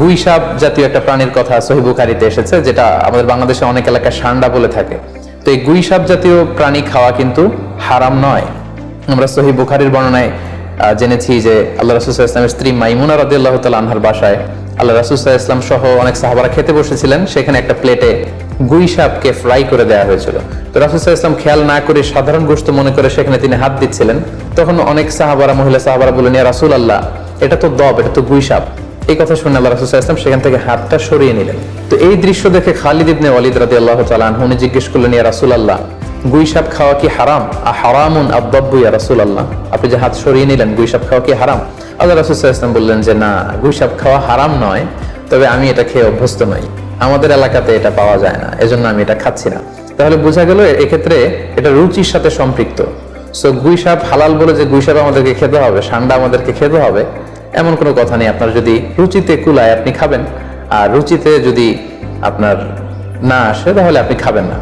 গুই সাপ জাতীয় একটা প্রাণীর কথা সহিহ বুখারীতে এসেছে, যেটা আমাদের বাংলাদেশে অনেক এলাকায় সান্ডা বলে থাকে। তো এই গুই সাপ জাতীয় প্রাণী খাওয়া কিন্তু হারাম নয়। আমরা সহিহ বুখারীর বর্ণনায় জেনেছি যে আল্লাহ রাসূল সাল্লাল্লাহু আলাইহি ওয়াসাল্লামের স্ত্রী মাইমুনা রাদিয়াল্লাহু তাআলা আনহার বাসায় আল্লাহ রাসূল সাল্লাল্লাহু আলাইহি ওয়াসাল্লাম সহ অনেক সাহাবারা খেতে বসেছিলেন। সেখানে একটা প্লেটে গুই সাপকে ফ্রাই করে দেওয়া হয়েছিল। তো রাসূল সাল্লাল্লাহু আলাইহি ওয়াসাল্লাম খেয়াল না করে সাধারণ গোশত মনে করে সেখানে তিনি হাত দিচ্ছিলেন। তখন অনেক সাহাবারা, মহিলা সাহাবারা বললেন, ইয়া রাসূলুল্লাহ, এটা তো দব, এটা তো গুই সাপ। এই কথা শুনে আল্লাহ রাসূল সাল্লাল্লাহু আলাইহি ওয়াসাল্লাম সেখান থেকে হাতটা সরিয়ে নিলেন। তো এই দৃশ্য দেখে খালিদ ইবনে ওয়ালিদ রাদিয়াল্লাহু তাআলা আনহু উনি জিজ্ঞেস করলেন, ইয়া রাসূলুল্লাহ, গুই সাপ খাওয়া কি হারাম? হারামুন আদ-দাব্বু ইয়া রাসূলুল্লাহ, আপনি যে হাত সরিয়ে নিলেন, গুই সাপ খাওয়া কি হারাম? আল্লাহ রাসূল সাল্লাল্লাহু আলাইহি ওয়াসাল্লাম বললেন যে না, গুই সাপ খাওয়া হারাম নয়, তবে আমি এটা খেয়ে অভ্যস্ত নই, আমাদের এলাকাতে এটা পাওয়া যায় না, এজন্য আমি এটা খাচ্ছি না। তাহলে বোঝা গেল এক্ষেত্রে এটা রুচির সাথে সম্পৃক্ত। সো গুই সাপ হালাল বলে যে গুই সাপ আমাদেরকে খেতে হবে, সান্ডা আমাদেরকে খেতে হবে, এমন কোনো কথা নেই। আপনার যদি রুচিতে কুলায় আপনি খাবেন, আর রুচিতে যদি আপনার না আসে তাহলে আপনি খাবেন না।